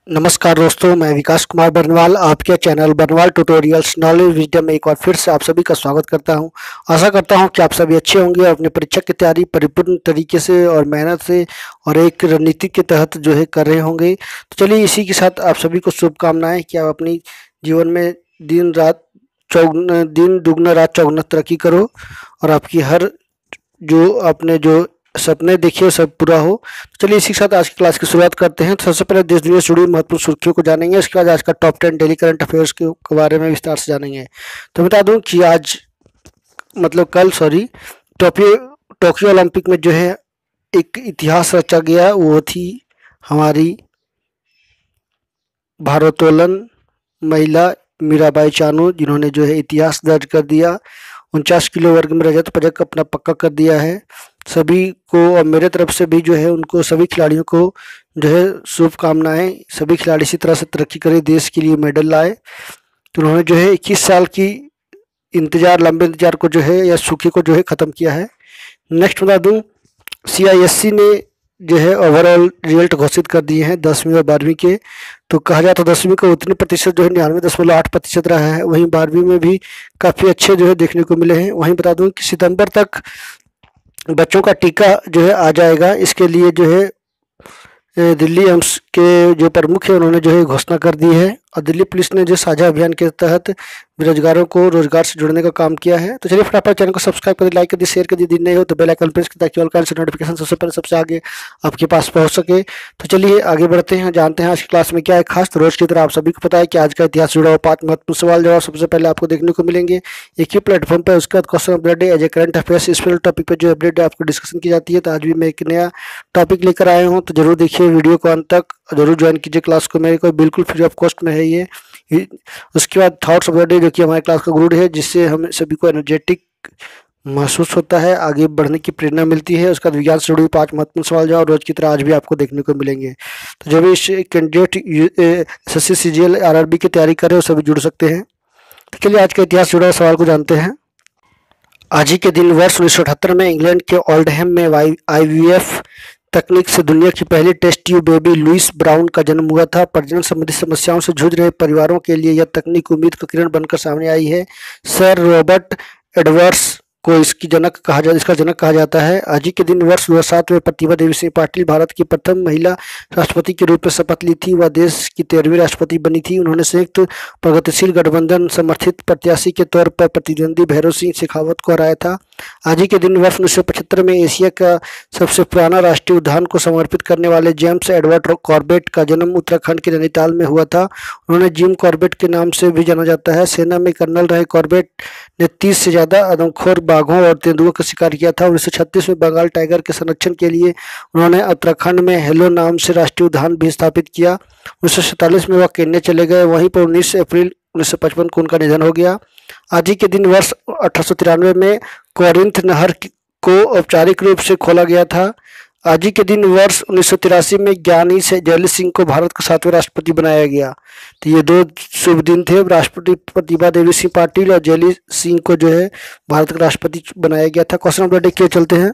नमस्कार दोस्तों, मैं विकास कुमार बरनवाल आपके channel Barnwal tutorials knowledge wisdom में एक बार फिर से आप सभी का स्वागत करता हूं। आशा करता हूं कि आप सभी अच्छे होंगे और अपनी परीक्षा की तैयारी परिपूर्ण तरीके से और मेहनत से और एक रणनीति के तहत जो है कर रहे होंगे। तो चलिए इसी के साथ आप सभी को शुभकामनाएं कि आप अपनी जीवन में दिन दुगना रात चौगुना तरक्की करो और आपकी हर जो आपने जो सपने देखे हो सब पूरा हो। तो चलिए इसी के साथ आज की क्लास की शुरुआत करते हैं। तो सबसे पहले देश दुनिया से जुड़ी महत्वपूर्ण सुर्खियों को जानेंगे, उसके बाद आज का टॉप 10 डेली करंट अफेयर्स के बारे में विस्तार से जानेंगे। तो बता दूं कि आज कल टोक्यो ओलंपिक में जो है एक इतिहास रचा गया, वो थी हमारी भारोत्तोलन महिला मीराबाई चानू, जिन्होंने जो है इतिहास दर्ज कर दिया। 49 किलो वर्ग में रजत पदक अपना पक्का कर दिया है। सभी को और मेरे तरफ से भी जो है उनको सभी खिलाड़ियों को जो है शुभकामनाएं। सभी खिलाड़ी इसी तरह से तरक्की करें, देश के लिए मेडल लाए। तो उन्होंने जो है 21 साल की लंबे इंतजार को जो है या सूखे को जो है ख़त्म किया है। नेक्स्ट बता दूं, CISC ने जो है ओवरऑल रिजल्ट घोषित कर दिए हैं 10वीं और 12वीं के। तो कहा जाता है 10वीं का उत्तीर्ण प्रतिशत जो है 99.8% रहा है, वहीं 12वीं में भी काफ़ी अच्छे जो है देखने को मिले हैं। वहीं बता दूं कि सितंबर तक बच्चों का टीका जो है आ जाएगा। इसके लिए जो है दिल्ली एम्स के जो प्रमुख है उन्होंने जो है घोषणा कर दी है और दिल्ली पुलिस ने जो साझा अभियान के तहत बेरोजगारों को रोजगार से जुड़ने का काम किया है। तो चलिए फटाफट चैनल को सब्सक्राइब कर दी, लाइक कर दी, शेयर कर दी, दिन नहीं हो तो बेल आइकन प्रेस कर ताकि ऑल काइंड से नोटिफिकेशन सबसे पहले सबसे आगे आपके पास पहुंच सके। तो चलिए आगे बढ़ते हैं, जानते हैं आज की क्लास में क्या है खास। तो रोज की तरह आप सभी को पता है कि आज का इतिहास जुड़ा हुआ 5 महत्वपूर्ण सवाल जवाब सबसे पहले आपको देखने को मिलेंगे एक ही प्लेटफॉर्म पर। उसके बाद question of the day as a current affairs special topic पर जो अपडेट आपको डिस्कशन की जाती है। तो आज भी मैं एक नया टॉपिक लेकर आया हूँ, तो जरूर देखिए वीडियो को अंत तक, जरूर ज्वाइन कीजिए क्लास को। मेरे को बिल्कुल फ्री ऑफ कॉस्ट में है ये। उसके बाद थॉट्स ऑफ द डे जो कि हमारे क्लास का गुड है, जिससे हम सभी को एनर्जेटिक महसूस होता है, आगे बढ़ने की प्रेरणा मिलती है। उसका विज्ञान से जुड़ी 5 महत्वपूर्ण सवाल जवाब रोज की तरह आज भी आपको देखने को मिलेंगे। तो जो भी इस कैंडिडेट SSC CGL RRB की तैयारी कर रहे हो सभी जुड़ सकते हैं। तो चलिए आज का इतिहास जुड़ा सवाल को जानते हैं। आज ही के दिन वर्ष 1978 में इंग्लैंड के ओल्डहैम में IVF तकनीक से दुनिया की पहली test tube baby Louise Brown का जन्म हुआ था। प्रजनन संबंधी समस्याओं से जूझ रहे परिवारों के लिए यह तकनीक उम्मीद का किरण बनकर सामने आई है। सर रॉबर्ट एडवर्ड्स को इसका जनक कहा जाता है। आज ही के दिन वर्ष 2007 में प्रतिभा देवी सिंह पाटिल भारत की प्रथम महिला राष्ट्रपति के रूप में शपथ ली थी। वह देश की 13वीं राष्ट्रपति बनी थी। उन्होंने संयुक्त प्रगतिशील गठबंधन समर्थित प्रत्याशी के तौर पर प्रतिद्वंदी भैरव सिंह शेखावत को हराया था। आज ही के दिन वर्ष 1975 में एशिया का सबसे पुराना राष्ट्रीय उद्यान को समर्पित करने वाले जेम्स एडवर्ड कॉर्बेट का जन्म उत्तराखंड के नैनीताल में हुआ था। उन्होंने जिम कॉर्बेट के नाम से भी जाना जाता है। सेना में कर्नल रहे कॉर्बेट ने 30 से ज़्यादा आदमखोर बाघों और तेंदुओं का शिकार किया था। 1936 में बंगाल टाइगर के संरक्षण के लिए उन्होंने उत्तराखंड में हेलो नाम से राष्ट्रीय उद्यान भी स्थापित किया। 1947 में वह केन्या चले गए। वहीं पर 19 अप्रैल 1955 को उनका निधन हो गया। आज ही के दिन वर्ष 1893 में कोरिंथ नहर को औपचारिक रूप से खोला गया था। आज ही के दिन वर्ष 1983 में ज्ञानी से जैली सिंह को भारत का 7वें राष्ट्रपति बनाया गया। तो ये 2 शुभ दिन थे। राष्ट्रपति प्रतिभा देवी सिंह पाटिल और जैली सिंह को जो है भारत का राष्ट्रपति बनाया गया था। क्वेश्चन ऑफ द डे के चलते हैं।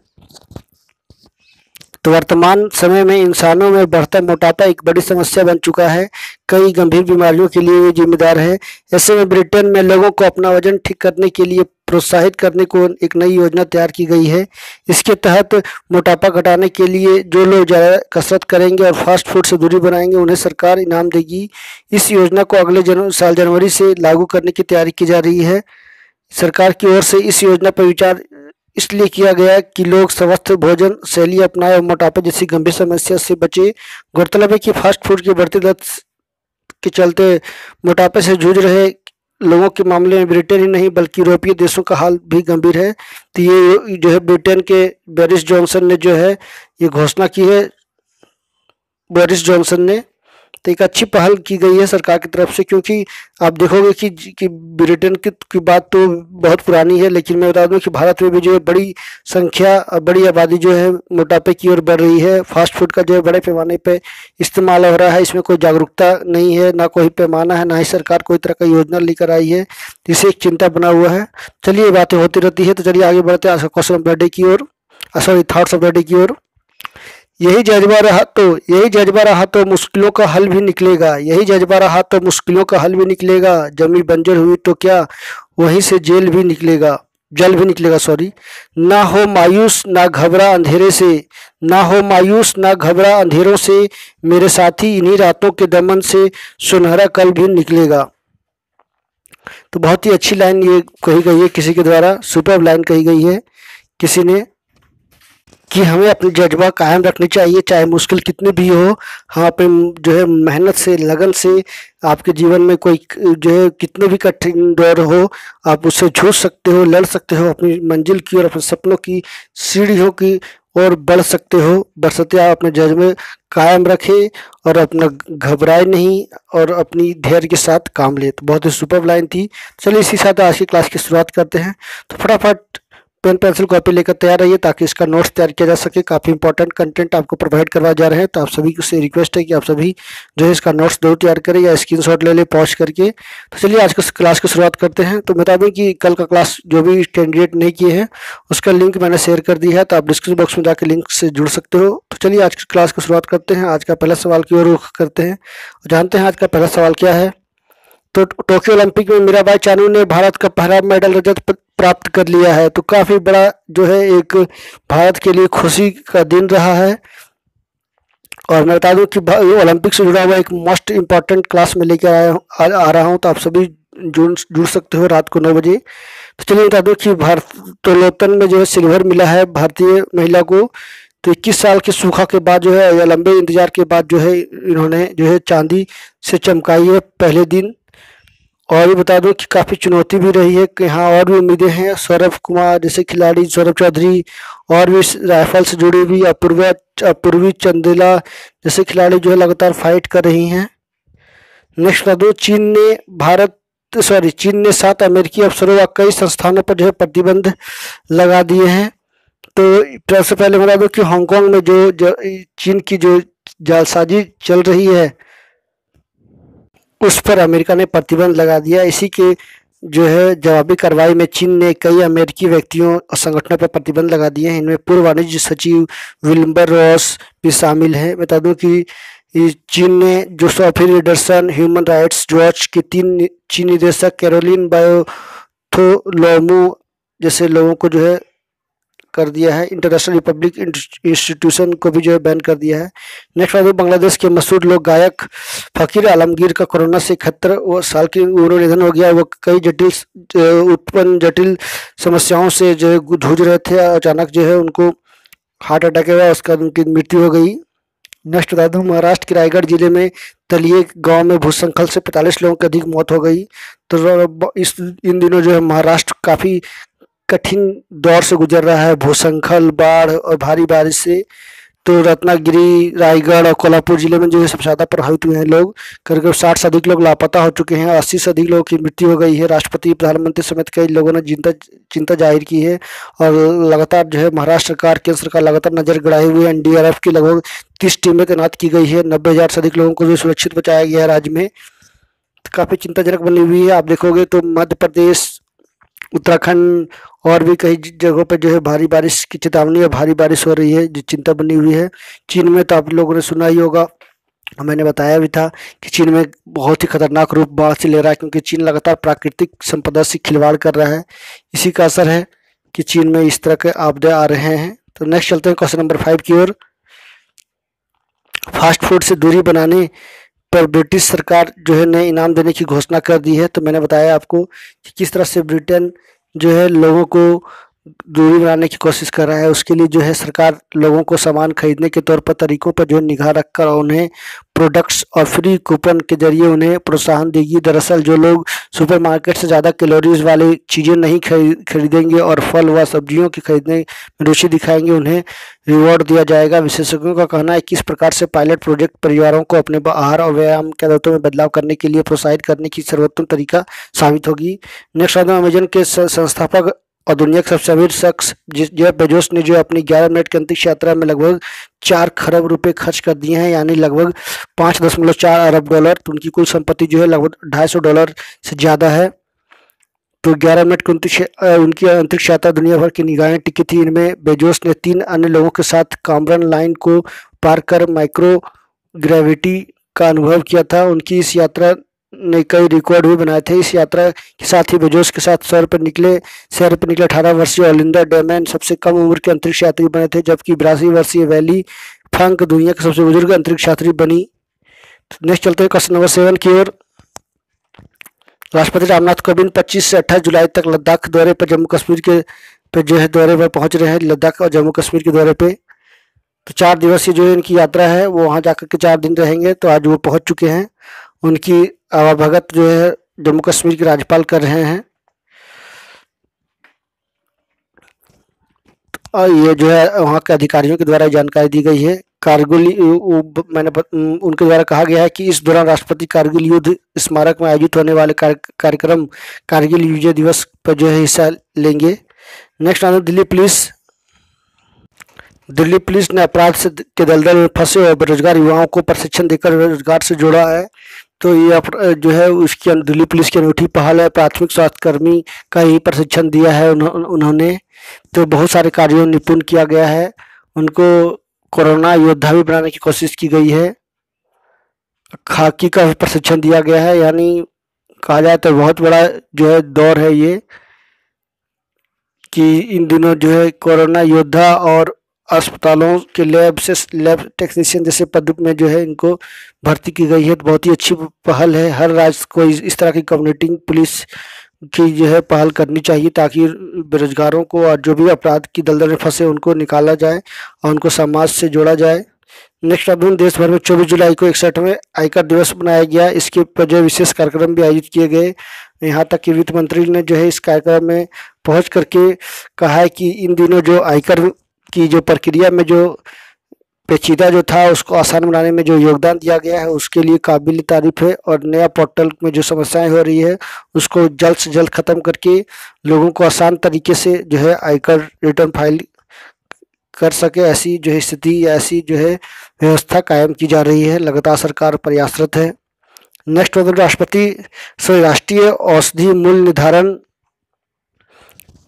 तो वर्तमान समय में इंसानों में बढ़ता मोटापा एक बड़ी समस्या बन चुका है। कई गंभीर बीमारियों के लिए ये जिम्मेदार है। ऐसे में ब्रिटेन में लोगों को अपना वजन ठीक करने के लिए प्रोत्साहित करने को एक नई योजना तैयार की गई है। इसके तहत मोटापा घटाने के लिए जो लोग ज़्यादा कसरत करेंगे और फास्ट फूड से दूरी बनाएंगे उन्हें सरकार इनाम देगी। इस योजना को अगले साल जनवरी से लागू करने की तैयारी की जा रही है। सरकार की ओर से इस योजना पर विचार इसलिए किया गया कि लोग स्वस्थ भोजन शैली अपनाएं और मोटापे जैसी गंभीर समस्या से बचे। गौरतलब है कि फास्ट फूड की बढ़ती लत के चलते मोटापे से जूझ रहे लोगों के मामले में ब्रिटेन ही नहीं बल्कि यूरोपीय देशों का हाल भी गंभीर है। तो ये जो है ब्रिटेन के बोरिस जॉनसन ने जो है ये घोषणा की है। बोरिस जॉनसन ने तो एक अच्छी पहल की गई है सरकार की तरफ से, क्योंकि आप देखोगे कि ब्रिटेन की बात तो बहुत पुरानी है, लेकिन मैं बता दूं कि भारत में भी जो है बड़ी संख्या और बड़ी आबादी जो है मोटापे की ओर बढ़ रही है। फास्ट फूड का जो है बड़े पैमाने पे इस्तेमाल हो रहा है। इसमें कोई जागरूकता नहीं है, ना कोई पैमाना है, ना ही सरकार कोई तरह का योजना लेकर आई है, जिससे एक चिंता बना हुआ है। चलिए बातें होती रहती है। तो चलिए आगे बढ़ते हैं क्वेश्चन ऑफ द डे की ओर, sorry thoughts of the day की ओर। यही जज्बा रहा तो मुश्किलों का हल भी निकलेगा, यही जज्बा रहा तो मुश्किलों का हल भी निकलेगा। जमी बंजर हुई तो क्या, वहीं से जल भी निकलेगा, सॉरी। ना हो मायूस ना घबरा अंधेरे से, ना हो मायूस ना घबरा अंधेरों से, मेरे साथी इन्हीं रातों के दमन से सुनहरा कल भी निकलेगा। तो बहुत ही अच्छी लाइन ये कही गई है किसी के द्वारा, सुपर लाइन कही गई है किसी ने, कि हमें अपनी जज्बा कायम रखनी चाहिए, चाहे मुश्किल कितनी भी हो। हम अपने जो है मेहनत से, लगन से, आपके जीवन में कोई जो है कितने भी कठिन दौर हो, आप उससे जूझ सकते हो, लड़ सकते हो, अपनी मंजिल की और अपने सपनों की सीढ़ियों की और बढ़ सकते हो। बशर्ते आप अपने जज्बे कायम रखें और अपना घबराए नहीं और अपनी धैर्य के साथ काम ले। तो बहुत ही सुपर लाइन थी। चलिए इसी साथ आज की क्लास की शुरुआत करते हैं। तो फटाफट पेन पेंसिल कॉपी लेकर तैयार रहिए ताकि इसका नोट्स तैयार किया जा सके। काफ़ी इंपॉर्टेंट कंटेंट आपको प्रोवाइड करवाए जा रहे हैं, तो आप सभी से रिक्वेस्ट है कि आप सभी जो है इसका नोट्स जरूर तैयार करें या स्क्रीनशॉट ले लें पॉज करके। तो चलिए आज की क्लास की शुरुआत करते हैं। तो बता दें कि कल का क्लास जो भी कैंडिडेट नहीं किए हैं उसका लिंक मैंने शेयर कर दिया है, तो आप डिस्क्रिप्शन बॉक्स में जाकर लिंक से जुड़ सकते हो। तो चलिए आज की क्लास की शुरुआत करते हैं। आज का पहला सवाल की ओर रुख करते हैं और जानते हैं आज का पहला सवाल क्या है। तो टोक्यो ओलंपिक में मीराबाई चानू ने भारत का पहला मेडल रजत प्राप्त कर लिया है। तो काफ़ी बड़ा जो है एक भारत के लिए खुशी का दिन रहा है। और मैं बता दूं कि ओलंपिक से जुड़ा हुआ एक मोस्ट इम्पॉर्टेंट क्लास में लेकर आ रहा हूं, तो आप सभी जुड़ सकते हो रात को 9 बजे। तो चलिए बता दूं कि भारोत्तोलन में जो है सिल्वर मिला है भारतीय महिला को। तो 21 साल के सूखा के बाद जो है या लंबे इंतजार के बाद जो है इन्होंने जो है चांदी से चमकाई है पहले दिन। और ये बता दूं कि काफ़ी चुनौती भी रही है कि यहाँ और भी उम्मीदें हैं। सौरभ कुमार जैसे खिलाड़ी, सौरभ चौधरी और भी राइफल से जुड़ी हुई अपूर्वी चंदेला जैसे खिलाड़ी जो है लगातार फाइट कर रही हैं। नेक्स्ट बता दूं चीन ने 7 अमेरिकी अफसरों व कई संस्थानों पर जो है प्रतिबंध लगा दिए हैं। तो सबसे पहले बता दूं कि हांगकांग में जो चीन की जो जालसाजी चल रही है उस पर अमेरिका ने प्रतिबंध लगा दिया। इसी के जो है जवाबी कार्रवाई में चीन ने कई अमेरिकी व्यक्तियों और संगठनों पर प्रतिबंध लगा दिए हैं। इनमें पूर्व वाणिज्य सचिव विल्बर रॉस भी शामिल है। बता दूं कि चीन ने जो सोफी रिडरसन, ह्यूमन राइट्स वॉच के 3 चीनी निदेशक, कैरोलिन बार्थोलोमू जैसे लोगों को जो है कर दिया है। इंटरनेशनल रिपब्लिक इंस्टीट्यूशन को भी जो है बैन कर दिया है। नेक्स्ट बात, बांग्लादेश के मशहूर लोक गायक फ़कीर आलमगीर का कोरोना से 71 साल की उम्र में निधन हो गया। वो कई जटिल समस्याओं से जो है जूझ रहे थे। अचानक जो है उनको हार्ट अटैक हुआ, उसका उनकी मृत्यु हो गई। नेक्स्ट बता दूँ, महाराष्ट्र के रायगढ़ जिले में तलिये गांव में भूस्खलन से 45 लोगों की अधिक मौत हो गई। तो इन दिनों जो है महाराष्ट्र काफ़ी कठिन दौर से गुजर रहा है, भूस्खलन, बाढ़ और भारी बारिश से। तो रत्नागिरी, रायगढ़ और कोल्हापुर जिले में जो है सबसे ज़्यादा प्रभावित हुए हैं लोग। करीब 60 से अधिक लोग लापता हो चुके हैं, 80 से अधिक लोगों की मृत्यु हो गई है। राष्ट्रपति, प्रधानमंत्री समेत कई लोगों ने चिंता जाहिर की है। और लगातार जो है महाराष्ट्र सरकार, केंद्र सरकार लगातार नजर गड़ाए हुए एनडीआरएफ की लगभग 30 टीमें तैनात की गई है। 90,000 से अधिक लोगों को जो सुरक्षित बचाया गया है राज्य में। काफ़ी चिंताजनक बनी हुई है। आप देखोगे तो मध्य प्रदेश, उत्तराखंड और भी कई जगहों पर जो है भारी बारिश की चेतावनी है, भारी बारिश हो रही है, जो चिंता बनी हुई है। चीन में तो आप लोगों ने सुना ही होगा, मैंने बताया भी था कि चीन में बहुत ही खतरनाक रूप बाढ़ से ले रहा है, क्योंकि चीन लगातार प्राकृतिक संपदा से खिलवाड़ कर रहा है। इसी का असर है कि चीन में इस तरह के आपदे आ रहे हैं। तो नेक्स्ट चलते हैं क्वेश्चन नंबर 5 की ओर। फास्ट फूड से दूरी बनाने पर ब्रिटिश सरकार जो है नए इनाम देने की घोषणा कर दी है। तो मैंने बताया आपको कि किस तरह से ब्रिटेन जो है लोगों को दूरी बनाने की कोशिश कर रहा है। उसके लिए जो है सरकार लोगों को सामान खरीदने के तौर पर तरीकों पर जो है निगाह रखकर उन्हें प्रोडक्ट्स और फ्री कूपन के जरिए उन्हें प्रोत्साहन देगी। दरअसल जो लोग सुपरमार्केट से ज़्यादा कैलोरीज वाली चीज़ें नहीं खरीदेंगे और फल व सब्जियों की खरीदने में रुचि दिखाएंगे, उन्हें रिवॉर्ड दिया जाएगा। विशेषज्ञों का कहना है कि इस प्रकार से पायलट प्रोजेक्ट परिवारों को अपने आहार और व्यायाम के आदतों में बदलाव करने के लिए प्रोत्साहित करने की सर्वोत्तम तरीका साबित होगी। नेक्स्ट अमेजन के संस्थापक और दुनिया के सबसे अमीर शख्स जेफ बेजोस ने जो अपनी 11 मिनट की अंतरिक्ष यात्रा में लगभग 4 खरब रुपए खर्च कर दिए हैं, यानी लगभग 5.4 अरब डॉलर। तो उनकी कुल संपत्ति जो है लगभग $250 से ज़्यादा है। तो 11 मिनट की उनकी अंतरिक्ष यात्रा दुनिया भर की निगाहें टिकी थी। इनमें बेजोस ने 3 अन्य लोगों के साथ कामरन लाइन को पार कर माइक्रो ग्रेविटी का अनुभव किया था। उनकी इस यात्रा ने कई रिकॉर्ड भी बनाए थे। इस यात्रा के साथ ही बेजोस के साथ शहर पर निकले 18 वर्षीय ओलिंडा डेमैन सबसे कम उम्र के अंतरिक्ष यात्री बने थे, जबकि 82 वर्षीय वैली फंक दुनिया की सबसे बुजुर्ग अंतरिक्ष यात्री बनी। नेक्स्ट चलते हैं क्वेश्चन नंबर 7 की ओर। राष्ट्रपति रामनाथ कोविंद 25 से 28 जुलाई तक लद्दाख दौरे पर जम्मू कश्मीर के पे जो है दौरे पर पहुंच रहे हैं, लद्दाख और जम्मू कश्मीर के दौरे पे। तो 4 दिवसीय जो इनकी यात्रा है वो वहां जाकर के 4 दिन रहेंगे। तो आज वो पहुंच चुके हैं। उनकी आवाभगत जो है जम्मू कश्मीर के राज्यपाल कर रहे हैं। और ये जो है वहाँ के अधिकारियों के द्वारा जानकारी दी गई है। कारगिल उनके द्वारा कहा गया है कि इस दौरान राष्ट्रपति कारगिल युद्ध स्मारक में आयोजित होने वाले कार्यक्रम कारगिल विजय दिवस पर जो है हिस्सा लेंगे। नेक्स्ट आता है दिल्ली पुलिस। दिल्ली पुलिस ने अपराध के दलदल में फंसे और बेरोजगार युवाओं को प्रशिक्षण देकर रोजगार से जोड़ा है। तो ये जो है उसकी दिल्ली पुलिस की अनूठी पहल है। प्राथमिक स्वास्थ्य कर्मी का ही प्रशिक्षण दिया है उन्होंने। तो बहुत सारे कार्यों में निपुण किया गया है। उनको कोरोना योद्धा भी बनाने की कोशिश की गई है। खाकी का प्रशिक्षण दिया गया है। यानी कहा जाए तो बहुत बड़ा जो है दौर है ये कि इन दिनों जो है कोरोना योद्धा और अस्पतालों के लैब टेक्नीशियन जैसे पद में जो है इनको भर्ती की गई है। तो बहुत ही अच्छी पहल है। हर राज्य को इस तरह की कम्युनिटी पुलिस की जो है पहल करनी चाहिए ताकि बेरोजगारों को और जो भी अपराध की दलदल में फंसे उनको निकाला जाए और उनको समाज से जोड़ा जाए। नेक्स्ट अपडेट, देश भर में 24 जुलाई को 61वें आयकर दिवस मनाया गया। इसके पर जो विशेष कार्यक्रम भी आयोजित किए गए। यहाँ तक कि वित्त मंत्री ने जो है इस कार्यक्रम में पहुँच करके कहा है कि इन दिनों जो आयकर की जो प्रक्रिया में जो पेचीदा जो था उसको आसान बनाने में जो योगदान दिया गया है उसके लिए काबिल तारीफ है। और नया पोर्टल में जो समस्याएं हो रही है उसको जल्द से जल्द ख़त्म करके लोगों को आसान तरीके से जो है आयकर रिटर्न फाइल कर सके, ऐसी जो है स्थिति ऐसी जो है व्यवस्था कायम की जा रही है। लगातार सरकार प्रयासरत है। नेक्स्ट राष्ट्रीय औषधि मूल्य निर्धारण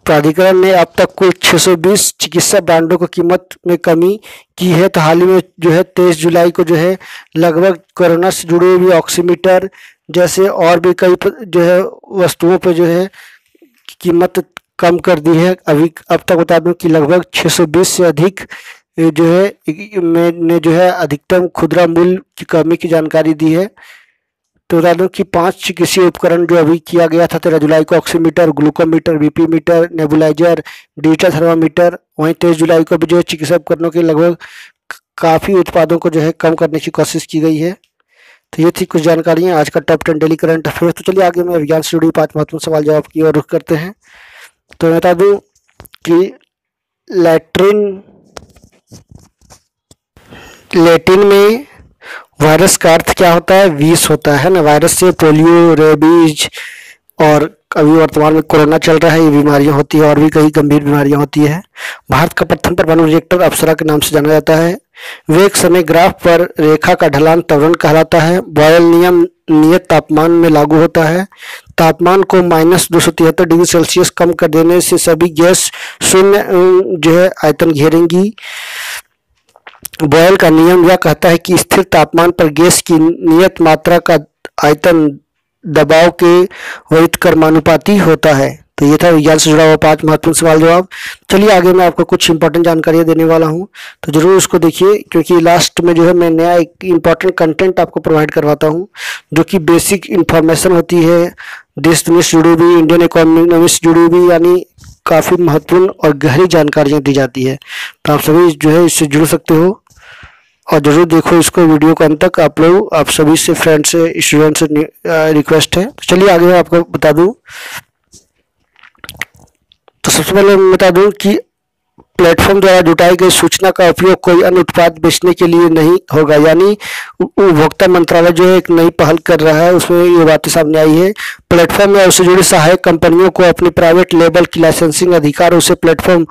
प्राधिकरण ने अब तक कुल 620 चिकित्सा ब्रांडों को कीमत में कमी की है। तो हाल ही में जो है 23 जुलाई को जो है लगभग कोरोना से जुड़े हुए ऑक्सीमीटर जैसे और भी कई जो है वस्तुओं पर जो है कीमत कम कर दी है। अब तक बता दूं कि लगभग 620 से अधिक जो है मैंने जो है अधिकतम खुदरा मूल्य की कमी की जानकारी दी है। तो बता दूं कि 5 चिकित्सीय उपकरण जो अभी किया गया था 13 जुलाई को oximeter, glucometer, BP meter, nebuliser, digital thermometer. वहीं 23 जुलाई को भी जो है चिकित्सा उपकरणों के लगभग काफ़ी उत्पादों को जो है कम करने की कोशिश की गई है। तो ये थी कुछ जानकारियाँ आज का टॉप 10 डेली करंट अफेयर्स। तो चलिए आगे मैं विज्ञान से जुड़ी 5 महत्वपूर्ण सवाल जवाब की ओर रुख करते हैं। तो बता दूं कि लैटिन में वायरस का अर्थ क्या होता है? विष होता है ना। वायरस से पोलियो, रेबीज और अभी वर्तमान में कोरोना चल रहा है, ये बीमारियां होती है और भी कई गंभीर बीमारियां होती है। भारत का प्रथम परमाणु रिएक्टर अप्सरा के नाम से जाना जाता है। वेग समय ग्राफ पर रेखा का ढलान त्वरण कहलाता है। बॉयल नियम नियत तापमान में लागू होता है। तापमान को -273 डिग्री सेल्सियस कम कर देने से सभी गैस शून्य जो है आयतन घेरेंगी। बॉयल का नियम यह कहता है कि स्थिर तापमान पर गैस की नियत मात्रा का आयतन दबाव के वरित कर्मानुपाती होता है। तो ये था विज्ञान से जुड़ा हुआ 5 महत्वपूर्ण सवाल जवाब। चलिए आगे मैं आपको कुछ इंपॉर्टेंट जानकारियाँ देने वाला हूँ, तो जरूर उसको देखिए क्योंकि लास्ट में जो है मैं नया एक इंपॉर्टेंट कंटेंट आपको प्रोवाइड करवाता हूँ जो कि बेसिक इंफॉर्मेशन होती है, देश दुनिया से जुड़ी हुई, इंडियन इकोनॉमी से जुड़ी हुई, यानी काफ़ी महत्वपूर्ण और गहरी जानकारियाँ दी जाती है। तो आप सभी जो है इससे जुड़ सकते हो और जरूर देखो इसको वीडियो को अंत तक। आप सभी से, फ्रेंड से, स्टूडेंट से रिक्वेस्ट है। तो चलिए आगे मैं आपको बता दूं। तो सबसे पहले मैं बता दूं कि प्लेटफॉर्म द्वारा जुटाई गई सूचना का उपयोग कोई अन्य उत्पाद बेचने के लिए नहीं होगा। यानी उपभोक्ता मंत्रालय जो है एक नई पहल कर रहा है, उसमें ये बातें सामने आई है। प्लेटफॉर्म या उससे जुड़ी सहायक कंपनियों को अपनी प्राइवेट लेबल की लाइसेंसिंग अधिकार उस प्लेटफॉर्म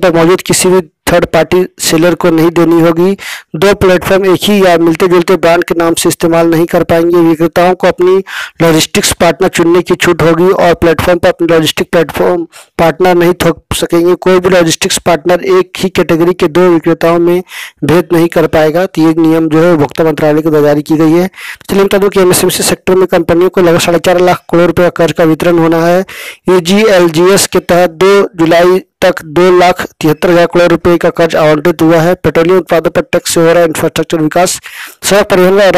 पर मौजूद किसी भी थर्ड पार्टी सेलर को नहीं देनी होगी। 2 प्लेटफॉर्म एक ही या मिलते जुलते ब्रांड के नाम से इस्तेमाल नहीं कर पाएंगे। विक्रेताओं को अपनी लॉजिस्टिक्स पार्टनर चुनने की छूट होगी और प्लेटफॉर्म पर अपने लॉजिस्टिक प्लेटफॉर्म पार्टनर नहीं थोप सकेंगे। कोई भी लॉजिस्टिक्स पार्टनर एक ही कैटेगरी के 2 विक्रेताओं में भेद नहीं कर पाएगा। तो ये नियम जो है उपभोक्ता मंत्रालय के द्वारा जारी की गई है। चलिए बता दूं कि एमएसएमसी सेक्टर में कंपनियों को लगभग 4.5 लाख करोड़ रुपए का कर्ज का वितरण होना है। ईजीएलजीएस के तहत 2 जुलाई तक 2,73,000 करोड़ रुपए का कर्ज आवंटित हुआ है। पेट्रोलियम उत्पादों पर टैक्स से हो रहा है इंफ्रास्ट्रक्चर विकास। सड़क परिवहन और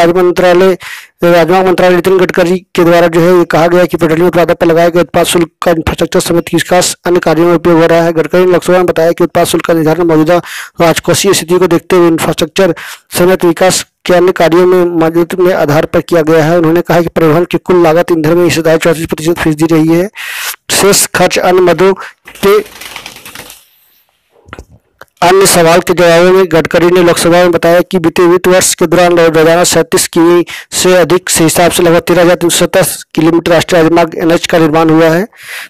राजमार्ग मंत्रालय नितिन गडकरी के द्वारा जो है ये कहा गया कि पेट्रोलियम उत्पादों पर लगाए गए उत्पाद शुल्क का इंफ्रास्ट्रक्चर समेत विकास अन्य कार्यों में उपयोग हो रहा है। गडकरी ने लोकसभा में बताया कि उत्पाद शुल्क का निर्धारण मौजूदा राजकोषीय स्थिति को देखते हुए इंफ्रास्ट्रक्चर समेत विकास के अन्य कार्यों में मौजूद में आधार पर किया गया है। उन्होंने कहा कि परिवहन की कुल लागत ईंधन में हिस्सेदारी 34% रही है। शेष खर्च अन्य मदों के अन्य सवाल के जवाब में गडकरी ने लोकसभा में बताया कि बीते वित्त वर्ष के दौरान रोजाना 37 किमी से अधिक से हिसाब से लगभग 13,370 किलोमीटर राष्ट्रीय राजमार्ग एनएच का निर्माण हुआ है।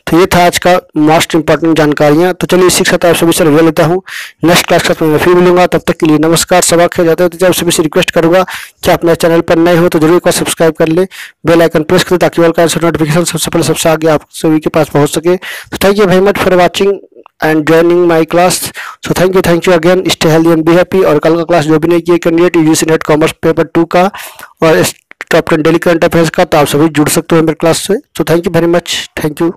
तो ये था आज का मोस्ट इंपॉर्टेंट जानकारियां। तो चलिए इसी के साथ आप सभी से रजा लेता हूँ। नेक्स्ट क्लास में मैं फिर मिलूंगा, तब तक के लिए नमस्कार। सभा खेल जाते हैं तो आप सभी से रिक्वेस्ट करूंगा कि आप मेरे चैनल पर नए हो तो जरूर एक बार सब्सक्राइब कर ले, बेल आइकन प्रेस करें ताकि ऑल का नोटिफिकेशन सबसे पहले सबसे आगे आप सभी के पास पहुंच सके। तो thank you very much for watching and joining my class. So thank you again. Stay healthy and be happy। और कल का क्लास जो भी नहीं किया candidate UGC net commerce paper 2 का और टॉप 10 डेली करंट अफेयर्स का, तो आप सभी जुड़ सकते हो मेरे क्लास से। So thank you very much। Thank you.